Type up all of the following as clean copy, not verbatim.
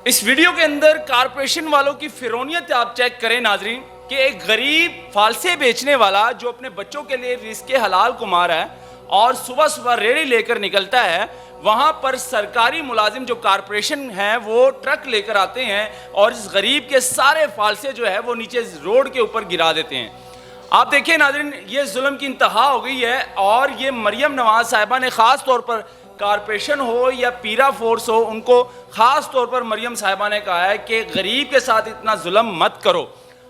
इस वीडियो के अंदर कारपोरेशन वालों की फिरौनियत आप चेक करें नाजरीन कि एक गरीब फालसे बेचने वाला जो अपने बच्चों के लिए रिस्क हलाल कमा रहा है और सुबह सुबह रेड़ी लेकर निकलता है, वहां पर सरकारी मुलाजिम जो कारपोरेशन है वो ट्रक लेकर आते हैं और इस गरीब के सारे फालसे जो है वो नीचे रोड के ऊपर गिरा देते हैं। आप देखिए नाजरीन, ये जुल्म की इंतहा हो गई है और ये मरियम नवाज साहिबा ने ख़ास तौर पर कारपोरेशन हो या पीरा फोर्स हो, उनको ख़ास तौर पर मरियम साहिबा ने कहा है कि गरीब के साथ इतना जुल्म मत करो।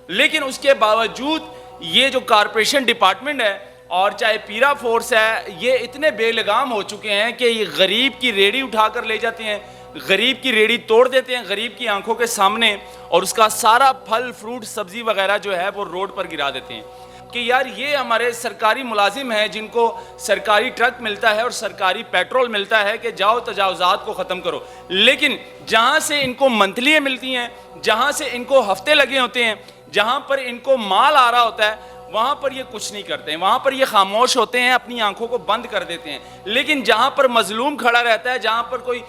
लेकिन उसके बावजूद ये जो कारपोरेशन डिपार्टमेंट है और चाहे पीरा फोर्स है, ये इतने बेलगाम हो चुके हैं कि ये गरीब की रेड़ी उठा कर ले जाते हैं, गरीब की रेड़ी तोड़ देते हैं गरीब की आंखों के सामने और उसका सारा फल फ्रूट सब्जी वगैरह जो है वो रोड पर गिरा देते हैं कि यार ये हमारे सरकारी मुलाजिम हैं जिनको सरकारी ट्रक मिलता है और सरकारी पेट्रोल मिलता है कि जाओ तजावुज़ात को ख़त्म करो। लेकिन जहाँ से इनको मंथलियाँ मिलती हैं, जहाँ से इनको हफ्ते लगे होते हैं, जहाँ पर इनको माल आ रहा होता है, वहाँ पर ये कुछ नहीं करते हैं, वहाँ पर ये खामोश होते हैं, अपनी आंखों को बंद कर देते हैं। लेकिन जहाँ पर मजलूम खड़ा रहता है, जहाँ पर कोई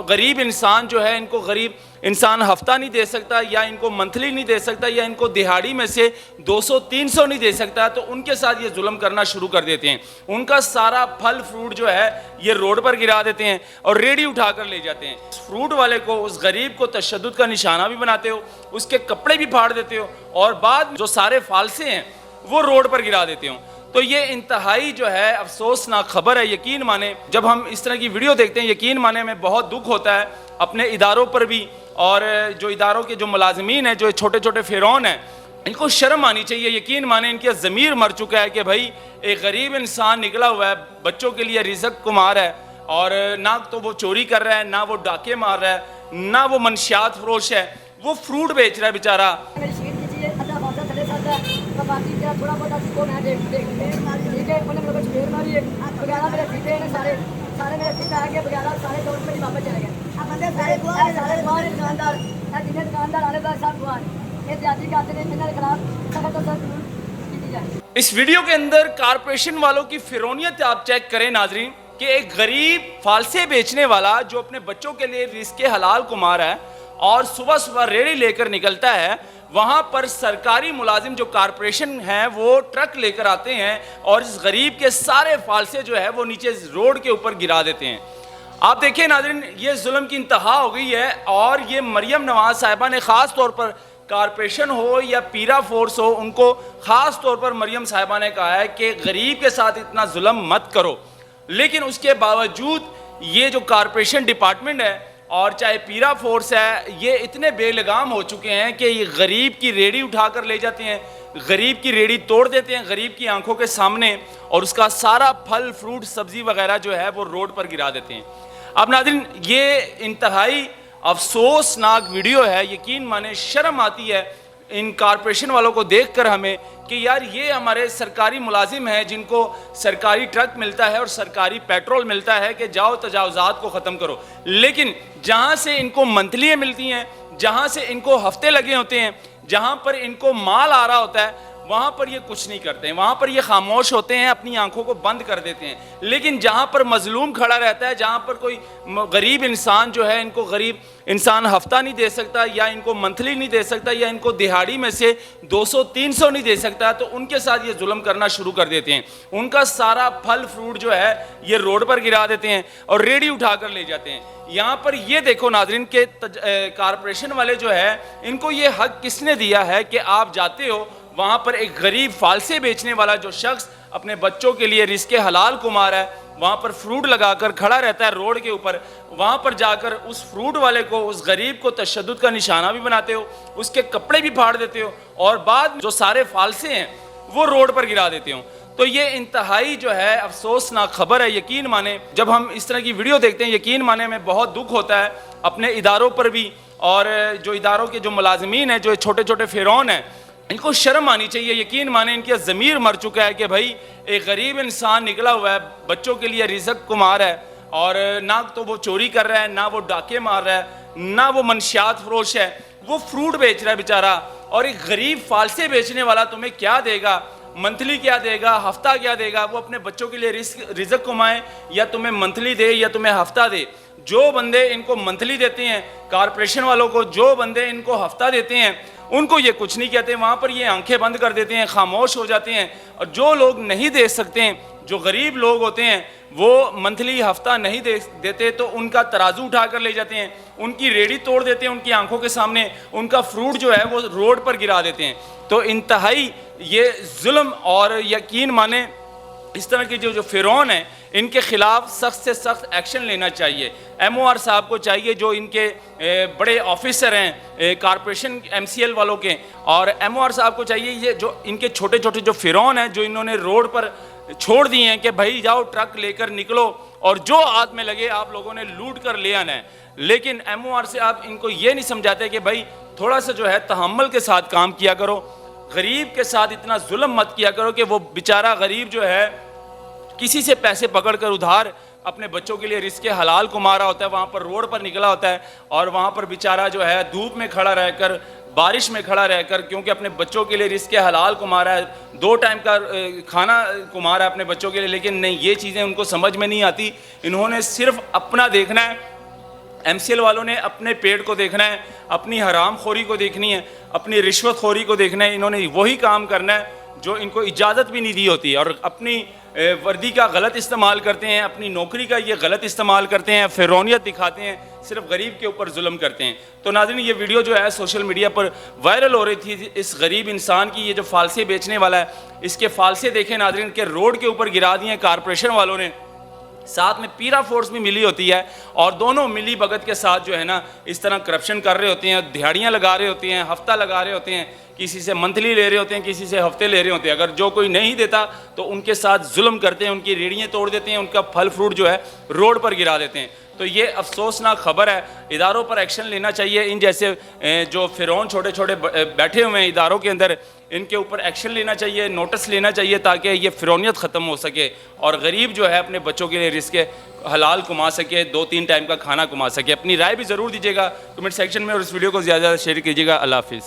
गरीब इंसान जो है, इनको गरीब इंसान हफ्ता नहीं दे सकता या इनको मंथली नहीं दे सकता या इनको दिहाड़ी में से 200-300 नहीं दे सकता, तो उनके साथ ये जुल्म करना शुरू कर देते हैं। उनका सारा फल फ्रूट जो है ये रोड पर गिरा देते हैं और रेडी उठा कर ले जाते हैं। उस फ्रूट वाले को, उस गरीब को तशद्दुद का निशाना भी बनाते हो, उसके कपड़े भी फाड़ देते हो और बाद जो सारे फालसे हैं वो रोड पर गिरा देते हो। तो ये इंतहाई जो है अफसोसनाक खबर है। यकीन माने जब हम इस तरह की वीडियो देखते हैं, यकीन माने में बहुत दुख होता है अपने इदारों पर भी, और जो इदारों के जो मुलाजमीन हैं, जो छोटे छोटे फ़िरौन हैं, इनको शर्म आनी चाहिए। यकीन माने इनका ज़मीर मर चुका है कि भाई एक गरीब इंसान निकला हुआ है, बच्चों के लिए रिज़्क़ कुमार है और ना तो वो चोरी कर रहा है, ना वो डाके मार रहा है, ना वो मनशियात फरोश है, वो फ्रूट बेच रहा है बेचारा। थोड़ा बहुत आपको मैं ठीक है, उन्होंने मेरे को छेड़ मारी है वगैरह, मेरे पीते हैं सारे मेरे पीते आ गए वगैरह, सारे दौड़ पर वापस चले गए। सारे दुकानदार जिन्हें दुकानदार आने का सब हुआ ये जाति का आते हैं, इनके खिलाफ सख्त और सख्त की जाए। इस वीडियो के अंदर कारपोरेशन वालों की फिरौनियत आप चेक करें नाजरीन कि एक गरीब फालसे बेचने वाला जो अपने बच्चों के लिए रिस्क हलाल कमा रहा है और सुबह सुबह रेड़ी लेकर निकलता है, वहाँ पर सरकारी मुलाजिम जो कारपोरेशन है वो ट्रक लेकर आते हैं और इस गरीब के सारे फालसे जो है वो नीचे रोड के ऊपर गिरा देते हैं। आप देखिए नाज़रीन, ये जुल्म की इंतहा हो गई है और ये मरियम नवाज साहिबा ने ख़ास तौर पर कारपोरेशन हो या पीरा फोर्स हो, उनको ख़ास तौर पर मरियम साहिबा ने कहा है कि गरीब के साथ इतना जुल्म मत करो। लेकिन उसके बावजूद ये जो कारपोरेशन डिपार्टमेंट है और चाहे पीरा फोर्स है, ये इतने बेलगाम हो चुके हैं कि ये गरीब की रेड़ी उठा कर ले जाते हैं, गरीब की रेड़ी तोड़ देते हैं गरीब की आंखों के सामने और उसका सारा फल फ्रूट सब्जी वगैरह जो है वो रोड पर गिरा देते हैं। अब नाज़रीन, ये इंतहाई अफसोसनाक वीडियो है। यकीन माने शर्म आती है इन कारपोरेशन वालों को देखकर हमें कि यार ये हमारे सरकारी मुलाजिम हैं जिनको सरकारी ट्रक मिलता है और सरकारी पेट्रोल मिलता है कि जाओ तजावुज़ात को ख़त्म करो। लेकिन जहाँ से इनको मंथलियाँ मिलती हैं, जहाँ से इनको हफ्ते लगे होते हैं, जहाँ पर इनको माल आ रहा होता है, वहाँ पर ये कुछ नहीं करते हैं, वहाँ पर ये खामोश होते हैं, अपनी आंखों को बंद कर देते हैं। लेकिन जहाँ पर मजलूम खड़ा रहता है, जहाँ पर कोई गरीब इंसान जो है, इनको गरीब इंसान हफ्ता नहीं दे सकता या इनको मंथली नहीं दे सकता या इनको दिहाड़ी में से 200-300 नहीं दे सकता, तो उनके साथ ये जुल्म करना शुरू कर देते हैं। उनका सारा फल फ्रूट जो है ये रोड पर गिरा देते हैं और रेड़ी उठा कर ले जाते हैं। यहाँ पर ये देखो नाजरीन के कारपोरेशन वाले जो है, इनको ये हक किसने दिया है कि आप जाते हो वहाँ पर एक गरीब फालसे बेचने वाला जो शख्स अपने बच्चों के लिए रिस्क हलाल कमा रहा है, वहाँ पर फ्रूट लगाकर खड़ा रहता है रोड के ऊपर, वहाँ पर जाकर उस फ्रूट वाले को, उस गरीब को तशद्दुद का निशाना भी बनाते हो, उसके कपड़े भी फाड़ देते हो और बाद जो सारे फालसे हैं वो रोड पर गिरा देते हो। तो ये इंतहाई जो है अफसोसनाक खबर है। यकीन माने जब हम इस तरह की वीडियो देखते हैं, यकीन माने में बहुत दुख होता है अपने इदारों पर भी, और जो इदारों के जो मुलाजमीन हैं, जो छोटे छोटे फ़िरौन हैं, इनको शर्म आनी चाहिए। यकीन माने इनका ज़मीर मर चुका है कि भाई एक गरीब इंसान निकला हुआ है, बच्चों के लिए रिज़्क़ कुमार है और ना तो वो चोरी कर रहा है, ना वो डाके मार रहा है, ना वो मनशियात फरोश है, वो फ्रूट बेच रहा है बेचारा। और एक गरीब फालसे बेचने वाला तुम्हें क्या देगा, मंथली क्या देगा, हफ्ता क्या देगा? वो अपने बच्चों के लिए रिज़्क़ कमाए या तुम्हें मंथली दे या तुम्हें हफ्ता दे, जो बंदे इनको मंथली देते हैं, कारपोरेशन वालों को जो बंदे इनको हफ्ता देते हैं, उनको ये कुछ नहीं कहते, वहाँ पर ये आंखें बंद कर देते हैं, खामोश हो जाते हैं। और जो लोग नहीं दे सकते हैं, जो गरीब लोग होते हैं, वो मंथली हफ्ता नहीं देते तो उनका तराजू उठा कर ले जाते हैं, उनकी रेडी तोड़ देते हैं उनकी आंखों के सामने, उनका फ्रूट जो है वो रोड पर गिरा देते हैं। तो इंतहाई ये जुल्म, और यकीन माने इस तरह की जो फिरौन है, इनके खिलाफ सख्त से सख्त एक्शन लेना चाहिए। MOR साहब को चाहिए, जो इनके बड़े ऑफिसर हैं कारपोरेशन MCL वालों के, और MOR साहब को चाहिए ये जो इनके छोटे छोटे जो फिरौन हैं, जो इन्होंने रोड पर छोड़ दिए हैं कि भाई जाओ ट्रक लेकर निकलो और जो हाथ में लगे आप लोगों ने लूट कर ले आना है। लेकिन MOR से आप इनको ये नहीं समझाते कि भाई थोड़ा सा जो है तहम्मुल के साथ काम किया करो, गरीब के साथ इतना जुल्म मत किया करो कि वो बेचारा गरीब जो है किसी से पैसे पकड़कर उधार अपने बच्चों के लिए रिस्क हलाल कमा रहा होता है, वहाँ पर रोड पर निकला होता है, और वहाँ पर बेचारा जो है धूप में खड़ा रहकर, बारिश में खड़ा रहकर, क्योंकि अपने बच्चों के लिए रिस्क हलाल कमा रहा है, 2 टाइम का खाना कमा रहा है अपने बच्चों के लिए। लेकिन नहीं, ये चीज़ें उनको समझ में नहीं आती। इन्होंने सिर्फ अपना देखना है, MCL वालों ने अपने पेट को देखना है, अपनी हराम खोरी को देखनी है, अपनी रिश्वत खोरी को देखना है। इन्होंने वही काम करना है जो इनको इजाज़त भी नहीं दी होती, और अपनी वर्दी का गलत इस्तेमाल करते हैं, अपनी नौकरी का ये गलत इस्तेमाल करते हैं, फिरौनियत दिखाते हैं, सिर्फ गरीब के ऊपर जुल्म करते हैं। तो नाज़रीन, ये वीडियो जो है सोशल मीडिया पर वायरल हो रही थी, इस गरीब इंसान की, ये जो फालसे बेचने वाला है, इसके फालसे देखें नाज़रीन के रोड के ऊपर गिरा दिए कारपोरेशन वालों ने, साथ में पीरा फोर्स भी मिली होती है, और दोनों मिली भगत के साथ जो है ना इस तरह करप्शन कर रहे होते हैं, दिहाड़ियाँ लगा रहे होते हैं, हफ्ता लगा रहे होते हैं, किसी से मंथली ले रहे होते हैं, किसी से हफ्ते ले रहे होते हैं। अगर जो कोई नहीं देता तो उनके साथ जुल्म करते हैं, उनकी रेड़ियाँ तोड़ देते हैं, उनका फल फ्रूट जो है रोड पर गिरा देते हैं। तो ये अफसोसनाक खबर है, इदारों पर एक्शन लेना चाहिए। इन जैसे जो फिरौन छोटे छोटे बैठे हुए हैं इदारों के अंदर, इनके ऊपर एक्शन लेना चाहिए, नोटिस लेना चाहिए, ताकि ये फिरौनियत ख़त्म हो सके और गरीब जो है अपने बच्चों के लिए रिस्क हलाल कमा सके, 2-3 टाइम का खाना कमा सके। अपनी राय भी ज़रूर दीजिएगा कमेंट सेक्शन में, और इस वीडियो को ज़्यादा शेयर कीजिएगा। अल्लाह हाफिज़।